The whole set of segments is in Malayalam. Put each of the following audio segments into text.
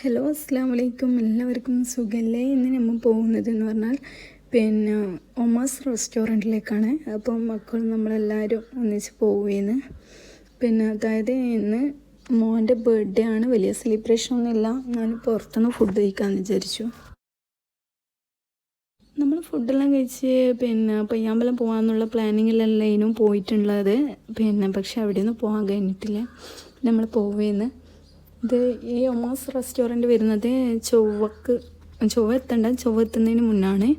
ഹലോ അസ്സാം വലൈക്കും എല്ലാവർക്കും സുഖല്ലേ. ഇന്ന് നമ്മൾ പോകുന്നതെന്ന് പറഞ്ഞാൽ പിന്നെ ഒമാസ് റെസ്റ്റോറൻറ്റിലേക്കാണ്. അപ്പം മക്കൾ നമ്മളെല്ലാവരും ഒന്നിച്ച് പോവുകയെന്ന്. അതായത് ഇന്ന് മോൻ്റെ ബർത്ത്ഡേ ആണ്. വലിയ സെലിബ്രേഷൻ ഒന്നുമില്ല. ഞാൻ പുറത്തുനിന്ന് ഫുഡ് കഴിക്കാമെന്ന് വിചാരിച്ചു. നമ്മൾ ഫുഡെല്ലാം കഴിച്ച് പയ്യാമ്പലം പോകാമെന്നുള്ള പ്ലാനിങ്ങിലെല്ലാം പോയിട്ടുള്ളത്. പക്ഷെ അവിടെയൊന്നും പോകാൻ കഴിഞ്ഞിട്ടില്ല. നമ്മൾ പോവുകയെന്ന്. ഇത് ഈ ഒമാസ് റെസ്റ്റോറൻറ്റ് വരുന്നത് ചൊവ്വ എത്തുന്നതിന് മുന്നാണ്.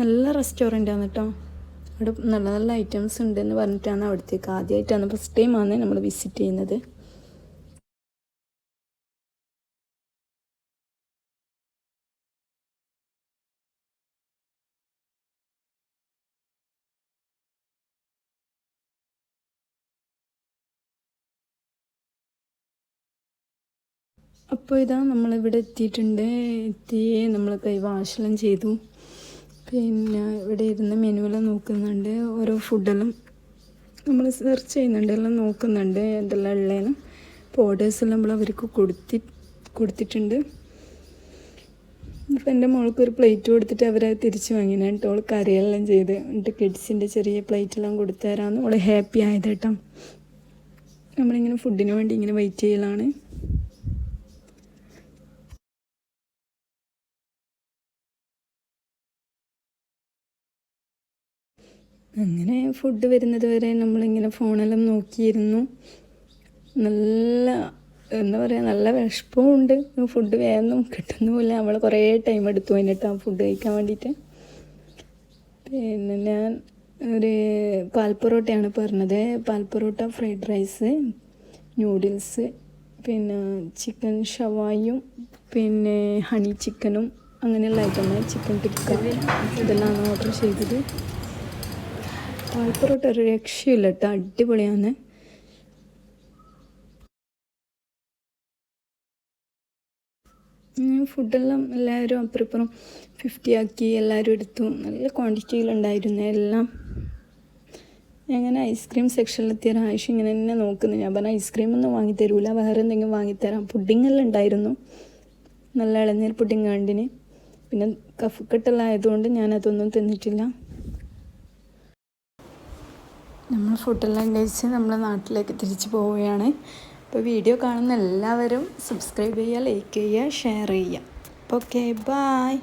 നല്ല റെസ്റ്റോറൻറ്റാണ് കേട്ടോ. അവിടെ നല്ല നല്ല ഐറ്റംസ് ഉണ്ടെന്ന് പറഞ്ഞിട്ടാണ് അവിടത്തേക്ക് ആദ്യമായിട്ടാണ്, ഫസ്റ്റ് ടൈമാണ് നമ്മൾ വിസിറ്റ് ചെയ്യുന്നത്. അപ്പോൾ ഇതാ നമ്മളിവിടെ എത്തിയിട്ടുണ്ട്. നമ്മൾ കൈ വാഷെല്ലാം ചെയ്തു. ഇവിടെ ഇരുന്ന് മെനുവെല്ലാം നോക്കുന്നുണ്ട്. ഓരോ ഫുഡെല്ലാം നമ്മൾ സെർച്ച് ചെയ്യുന്നുണ്ട്, എല്ലാം നോക്കുന്നുണ്ട് എന്തെല്ലാം ഉള്ളതെന്ന്. ഇപ്പോൾ ഓർഡേഴ്സെല്ലാം നമ്മൾ അവർക്ക് കൊടുത്തിട്ടുണ്ട്. അപ്പോൾ എൻ്റെ മോൾക്കൊരു പ്ലേറ്റ് കൊടുത്തിട്ട് അവരത് തിരിച്ച് വാങ്ങിനാണ് കേട്ടോ. അവൾ കറിയെല്ലാം ചെയ്ത് എന്നിട്ട് കിഡ്സിൻ്റെ ചെറിയ പ്ലേറ്റെല്ലാം കൊടുത്തു തരാമെന്ന് അവൾ ഹാപ്പി ആയത് കേട്ടോ. നമ്മളിങ്ങനെ ഫുഡിന് വേണ്ടി ഇങ്ങനെ വെയിറ്റ് ചെയ്യലാണ്. അങ്ങനെ ഫുഡ് വരുന്നത് വരെ നമ്മളിങ്ങനെ ഫോണെല്ലാം നോക്കിയിരുന്നു. നല്ല എന്താ പറയുക, നല്ല വിശപ്പും ഉണ്ട്. ഫുഡ് വേഗം കിട്ടുന്നുമില്ല. അവൾ കുറേ ടൈം എടുത്തു കഴിഞ്ഞിട്ട് ആ ഫുഡ് കഴിക്കാൻ വേണ്ടിയിട്ട്. ഞാൻ ഒരു പാൽപ്പൊറോട്ടയാണ് പറഞ്ഞത്. പാൽപ്പൊറോട്ട, ഫ്രൈഡ് റൈസ്, നൂഡിൽസ്, ചിക്കൻ ഷവായും, ഹണി ചിക്കനും, അങ്ങനെയുള്ള ഐറ്റമാണ്. ചിക്കൻ ടിക്ക, ഇതെല്ലാം ഓർഡർ ചെയ്തത്. പാൽപ്പൊറോട്ട ഒരു രക്ഷയില്ല കേട്ടോ, അടിപൊളിയാണ്. ഫുഡെല്ലാം എല്ലാവരും അപ്പുറം 50 ആക്കി എല്ലാവരും എടുത്തു. നല്ല ക്വാണ്ടിറ്റിയിലുണ്ടായിരുന്നു എല്ലാം. അങ്ങനെ ഐസ്ക്രീം സെക്ഷനിലെത്തിയ ആയിഷ ഇങ്ങനെ തന്നെ നോക്കുന്നു. ഞാൻ പറഞ്ഞ ഐസ്ക്രീമൊന്നും വാങ്ങിത്തരൂല, വേറെ എന്തെങ്കിലും വാങ്ങിത്തരാം. പുഡിങ്ങെല്ലാം ഉണ്ടായിരുന്നു, നല്ല ഇളനീർ പുഡിങ് കണ്ടിന്. കഫക്കെട്ടെല്ലാം ആയതുകൊണ്ട് ഞാനതൊന്നും തിന്നിട്ടില്ല. നമ്മൾ ഫുഡെല്ലാം കഴിച്ച് നമ്മൾ നാട്ടിലേക്ക് തിരിച്ചു പോവുകയാണ്. അപ്പോൾ വീഡിയോ കാണുന്ന എല്ലാവരും സബ്സ്ക്രൈബ് ചെയ്യുക, ലൈക്ക് ചെയ്യുക, ഷെയർ ചെയ്യുക. അപ്പോൾ ഓക്കെ, ബായ്.